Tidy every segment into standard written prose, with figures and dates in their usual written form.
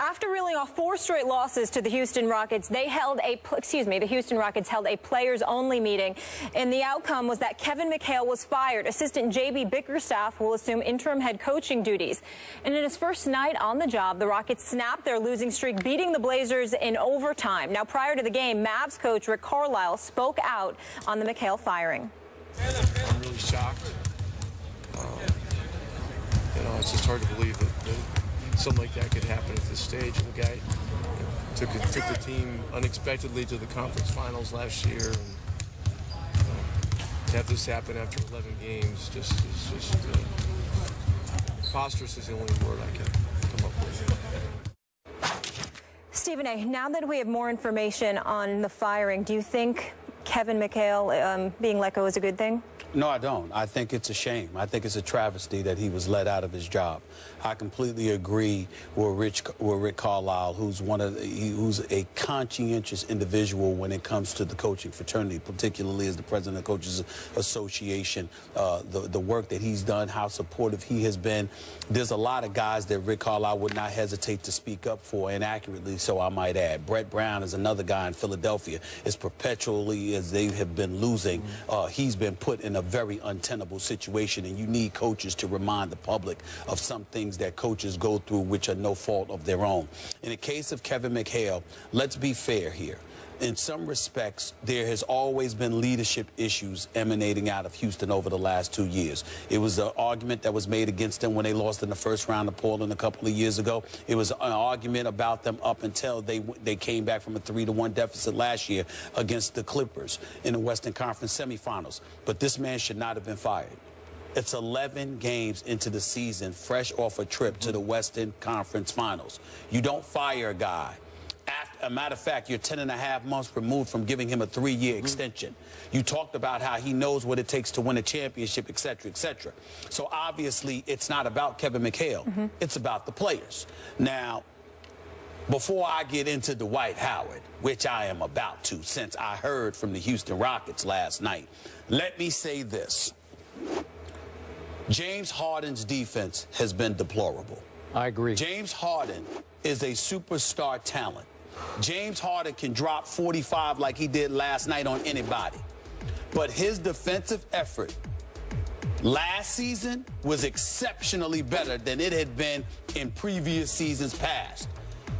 After reeling off 4 straight losses to the Houston Rockets, the Houston Rockets held a players-only meeting, and the outcome was that Kevin Mchale was fired. Assistant J.B. Bickerstaff will assume interim head coaching duties. And in his first night on the job, the Rockets snapped their losing streak, beating the Blazers in overtime. Now, prior to the game, Mavs coach Rick Carlisle spoke out on the Mchale firing. I'm really shocked. It's just hard to believe that something like that could happen at this stage. And the guy took the team unexpectedly to the conference finals last year, and to have this happen after 11 games is just preposterous is the only word I can come up with. Stephen A., now that we have more information on the firing, do you think Kevin Mchale being let go is a good thing? No, I don't. I think it's a shame. I think it's a travesty that he was let out of his job. I completely agree with Rick Carlisle, who's who's a conscientious individual when it comes to the coaching fraternity, particularly as the president of the Coaches Association. The work that he's done, how supportive he has been. There's a lot of guys that Rick Carlisle would not hesitate to speak up for, and accurately so, I might add. Brett Brown is another guy in Philadelphia. As perpetually as they have been losing, he's been put in a very untenable situation, and you need coaches to remind the public of some things that coaches go through which are no fault of their own. In the case of Kevin Mchale, let's be fair here. In some respects, there has always been leadership issues emanating out of Houston over the last 2 years. It was an argument that was made against them when they lost in the first round of Portland a couple of years ago. It was an argument about them up until they came back from a 3-1 deficit last year against the Clippers in the Western Conference semifinals. But this man should not have been fired. It's 11 games into the season, fresh off a trip to the Western Conference Finals. You don't fire a guy. A matter of fact, you're 10.5 months removed from giving him a 3-year extension. You talked about how he knows what it takes to win a championship, et cetera, et cetera. So obviously, it's not about Kevin Mchale. It's about the players. Now, before I get into Dwight Howard, which I am about to, since I heard from the Houston Rockets last night, let me say this. James Harden's defense has been deplorable. I agree. James Harden is a superstar talent. James Harden can drop 45 like he did last night on anybody. But his defensive effort last season was exceptionally better than it had been in previous seasons past.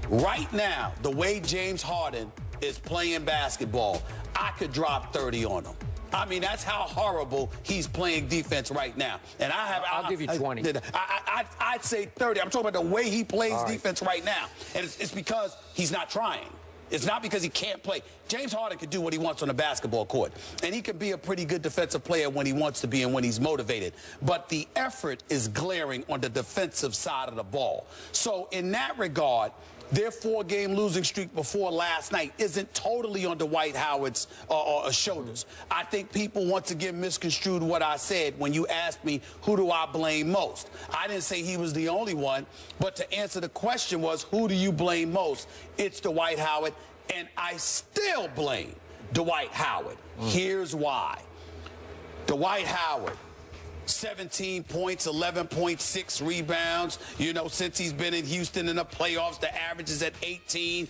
Right now, the way James Harden is playing basketball, I could drop 30 on him. I mean, that's how horrible he's playing defense right now. And I'll give you 20. I'd say 30. I'm talking about the way he plays defense right now. And it's because he's not trying. It's not because he can't play. James Harden can do what he wants on the basketball court. And he can be a pretty good defensive player when he wants to be and when he's motivated. But the effort is glaring on the defensive side of the ball. So in that regard, their 4-game losing streak before last night isn't totally on Dwight Howard's shoulders. I think people once again misconstrued what I said when you asked me, who do I blame most? I didn't say he was the only one, but to answer the question was, who do you blame most? It's Dwight Howard, and I still blame Dwight Howard. Here's why. Dwight Howard, 17 points, 11.6 rebounds. You know, since he's been in Houston in the playoffs, the average is at 18.9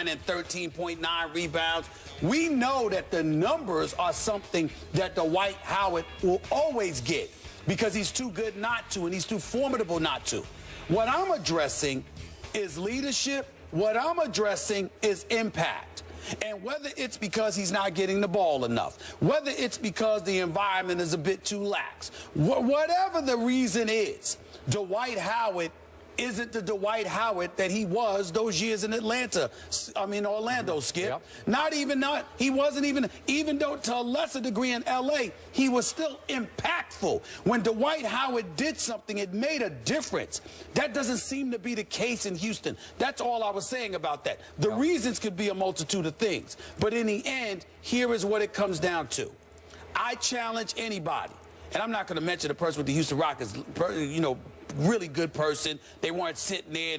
and 13.9 rebounds. We know that the numbers are something that Dwight Howard will always get because he's too good not to and he's too formidable not to. What I'm addressing is leadership. What I'm addressing is impact. And whether it's because he's not getting the ball enough, whether it's because the environment is a bit too lax, whatever the reason is, Dwight Howard isn't the Dwight Howard that he was those years in Orlando, Skip. Yep. He wasn't even though to a lesser degree in L.A., he was still impactful. When Dwight Howard did something, it made a difference. That doesn't seem to be the case in Houston. That's all I was saying about that. The reasons could be a multitude of things. But in the end, here is what it comes down to. I challenge anybody, and I'm not going to mention the person with the Houston Rockets, really good person. They weren't sitting there,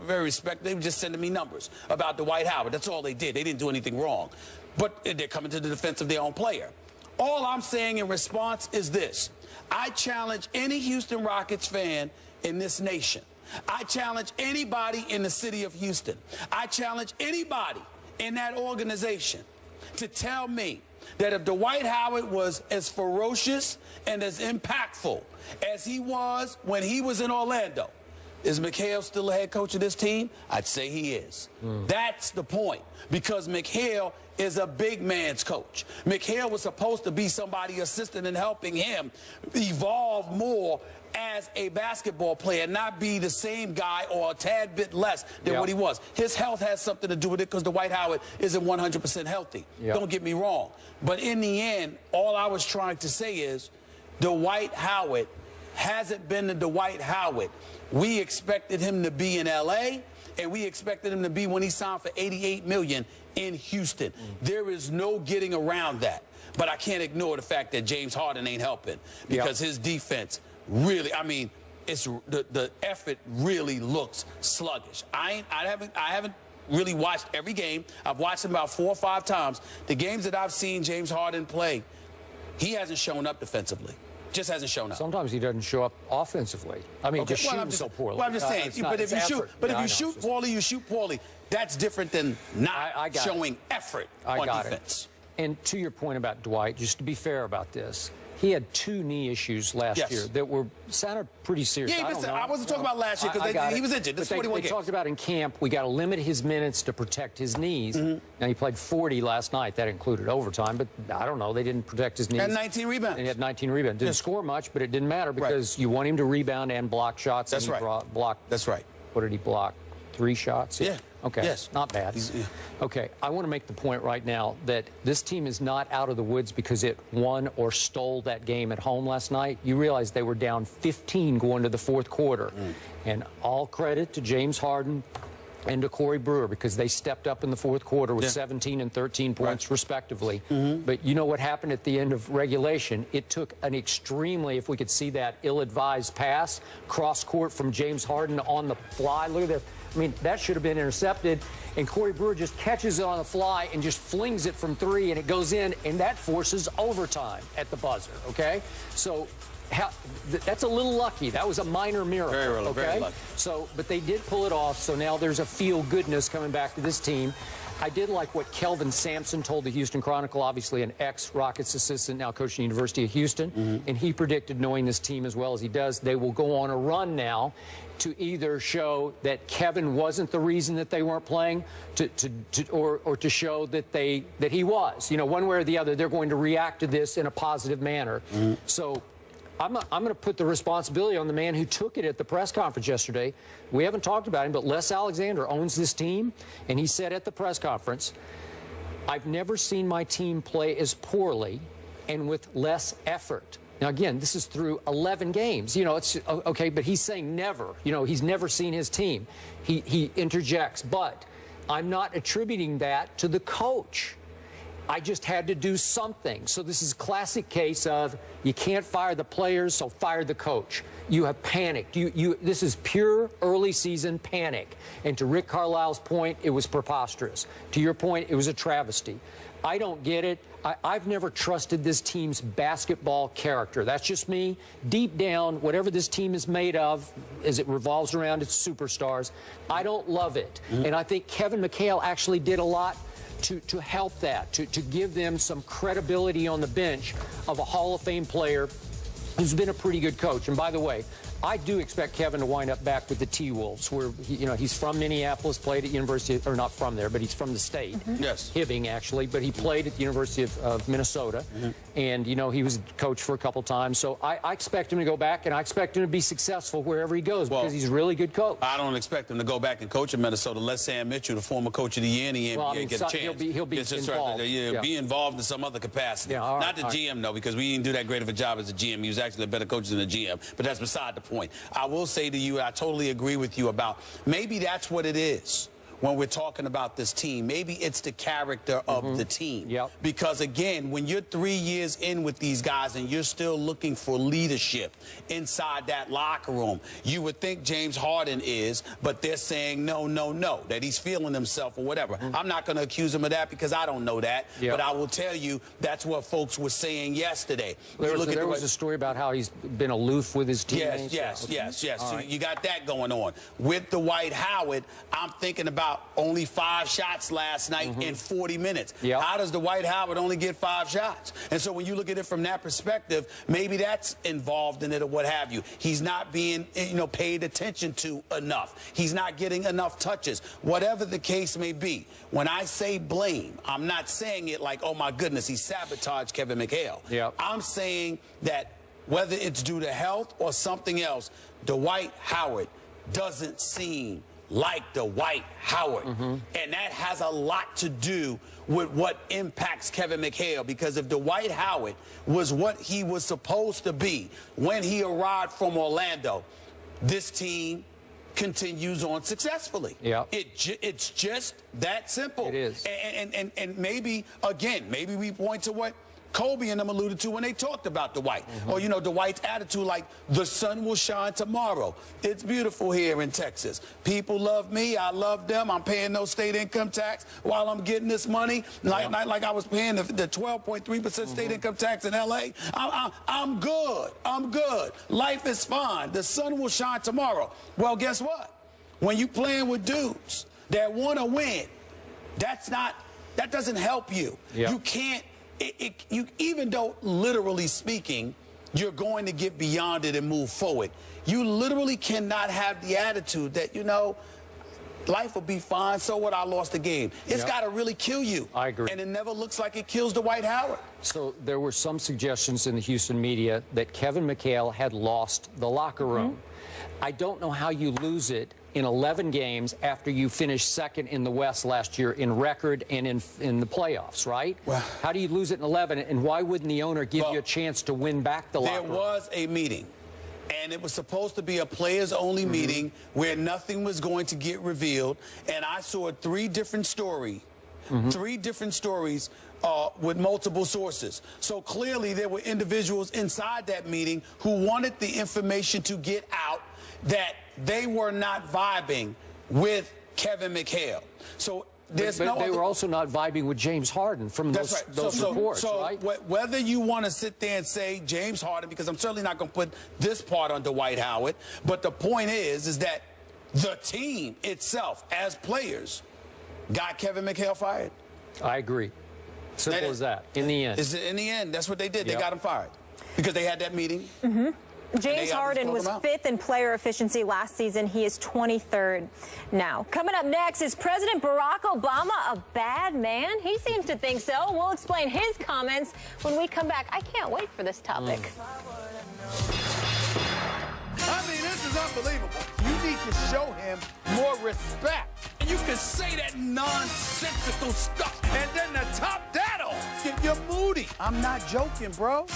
very respectful. They were just sending me numbers about Dwight Howard. That's all they did. They didn't do anything wrong. But they're coming to the defense of their own player. All I'm saying in response is this. I challenge any Houston Rockets fan in this nation. I challenge anybody in the city of Houston. I challenge anybody in that organization to tell me that if Dwight Howard was as ferocious and as impactful as he was when he was in Orlando, is Mchale still the head coach of this team? I'd say he is. That's the point, because Mchale is a big man's coach. Mchale was supposed to be somebody assisting and helping him evolve more as a basketball player, not be the same guy or a tad bit less than what he was. His health has something to do with it, because Dwight Howard isn't 100% healthy. Don't get me wrong. But in the end, all I was trying to say is Dwight Howard hasn't been the Dwight Howard we expected him to be in L.A., and we expected him to be when he signed for $88 million in Houston. There is no getting around that. But I can't ignore the fact that James Harden ain't helping, because his defense really, I mean, it's the effort really looks sluggish. I haven't really watched every game. I've watched him about 4 or 5 times. The games that I've seen James Harden play, he hasn't shown up defensively. Just hasn't shown up. Sometimes he doesn't show up offensively. I mean, just shooting so poorly. Well, I'm just saying. But if you shoot poorly, you shoot poorly. That's different than not showing effort on defense. And to your point about Dwight, just to be fair about this, he had 2 knee issues last year that sounded pretty serious. Yeah, I wasn't talking about last year because he was injured. This is 41 games. They talked about in camp, we got to limit his minutes to protect his knees. Now, he played 40 last night. That included overtime, but I don't know. They didn't protect his knees. And 19 rebounds. And he had 19 rebounds. Didn't score much, but it didn't matter because you want him to rebound and block shots. That's right. That's right. What did he block? 3 shots? Yeah. Okay. Yes. Not bad. Okay. I want to make the point right now that this team is not out of the woods because it won or stole that game at home last night. You realize they were down 15 going to the 4th quarter. And all credit to James Harden and to Corey Brewer, because they stepped up in the 4th quarter with 17 and 13 points respectively. But you know what happened at the end of regulation? It took an extremely, if we could see that, ill-advised pass cross court from James Harden on the fly. Look at this. I mean, that should have been intercepted, and Corey Brewer just catches it on the fly and just flings it from 3, and it goes in, and that forces overtime at the buzzer, okay? So that's a little lucky. That was a minor miracle, very lucky. So, but they did pull it off, so now there's a feel-goodness coming back to this team. I did like what Kelvin Sampson told the Houston Chronicle, obviously an ex-Rockets assistant, now coaching the University of Houston, and he predicted, knowing this team as well as he does, they will go on a run now to either show that Kevin wasn't the reason that they weren't playing, or to show that he was. You know, one way or the other, they're going to react to this in a positive manner. So I'm going to put the responsibility on the man who took it at the press conference yesterday. We haven't talked about him, but Les Alexander owns this team, and he said at the press conference, I've never seen my team play as poorly and with less effort. Now, again, this is through 11 games. You know, it's okay, but he's saying never. You know, he's never seen his team. He interjects, but I'm not attributing that to the coach. I just had to do something. So this is a classic case of you can't fire the players, so fire the coach. You have panicked. This is pure early season panic. And to Rick Carlisle's point, it was preposterous. To your point, it was a travesty. I don't get it. I've never trusted this team's basketball character. That's just me. Deep down, whatever this team is made of, as it revolves around its superstars, I don't love it. And I think Kevin Mchale actually did a lot to help that, to give them some credibility on the bench of a Hall of Fame player who's been a pretty good coach. And by the way, I do expect Kevin to wind up back with the T-Wolves, where he's from Minneapolis, played at University, or not from there, but he's from the state. Yes. Hibbing, actually, but he played at the University of Minnesota. And, he was coach for a couple times. So I expect him to go back, and I expect him to be successful wherever he goes, because he's a really good coach. I don't expect him to go back and coach in Minnesota. Let Sam Mitchell, the former coach of the year in the NBA, get a chance. He'll be involved. Be involved in some other capacity. Not the GM, though, because we didn't do that great of a job as a GM. He was actually a better coach than a GM, but that's beside the point. I will say to you, I totally agree with you about maybe that's what it is when we're talking about this team. Maybe it's the character of the team. Yep. Because, again, when you're 3 years in with these guys and you're still looking for leadership inside that locker room, you would think James Harden is, but they're saying no, no, no, that he's feeling himself or whatever. I'm not going to accuse him of that because I don't know that. Yep. But I will tell you that's what folks were saying yesterday. There was a story about how he's been aloof with his teammates. Yes. So right. you got that going on. With Dwight Howard, I'm thinking about only 5 shots last night in 40 minutes. Yep. How does Dwight Howard only get 5 shots? And so when you look at it from that perspective, maybe that's involved in it or what have you. He's not being, paid attention to enough. He's not getting enough touches. Whatever the case may be, when I say blame, I'm not saying it like, oh my goodness, he sabotaged Kevin McHale. Yep. I'm saying that whether it's due to health or something else, Dwight Howard doesn't seem like Dwight Howard. And that has a lot to do with what impacts Kevin McHale, because if Dwight Howard was what he was supposed to be when he arrived from Orlando, this team continues on successfully. Yeah. It's just that simple. It is. And maybe, again, maybe we point to what Kobe and them alluded to when they talked about Dwight. Or, Dwight's attitude like, the sun will shine tomorrow. It's beautiful here in Texas. People love me. I love them. I'm paying no state income tax while I'm getting this money. Like I was paying the 12.3% state income tax in L.A. I'm good. I'm good. Life is fine. The sun will shine tomorrow. Well, guess what? When you playing with dudes that want to win, that doesn't help you. Yeah. You can't. You, even though, literally speaking, you're going to get beyond it and move forward, you literally cannot have the attitude that, life will be fine, so what, I lost the game. It's got to really kill you. I agree. And it never looks like it kills Dwight Howard. So there were some suggestions in the Houston media that Kevin McHale had lost the locker room. I don't know how you lose it in 11 games after you finished second in the West last year in record and in the playoffs, right? Well, how do you lose it in 11, and why wouldn't the owner give you a chance to win back the locker room? There was a meeting, and it was supposed to be a players-only meeting where nothing was going to get revealed, and I saw 3 different stories. 3 different stories with multiple sources. So clearly there were individuals inside that meeting who wanted the information to get out that they were not vibing with Kevin McHale. So there's but they were also not vibing with James Harden from those reports, right? Whether you want to sit there and say James Harden, because I'm certainly not going to put this part on Dwight Howard, but the point is that the team itself, as players, got Kevin McHale fired. I agree. Simple as that. In the end. In the end, that's what they did. They got him fired because they had that meeting. James Harden was 5th in player efficiency last season. He is 23rd now. Coming up next, is President Barack Obama a bad man? He seems to think so. We'll explain his comments when we come back. I can't wait for this topic. I mean, this is unbelievable. You need to show him more respect. And you can say that nonsensical stuff And then to top that off, you're moody. I'm not joking, bro.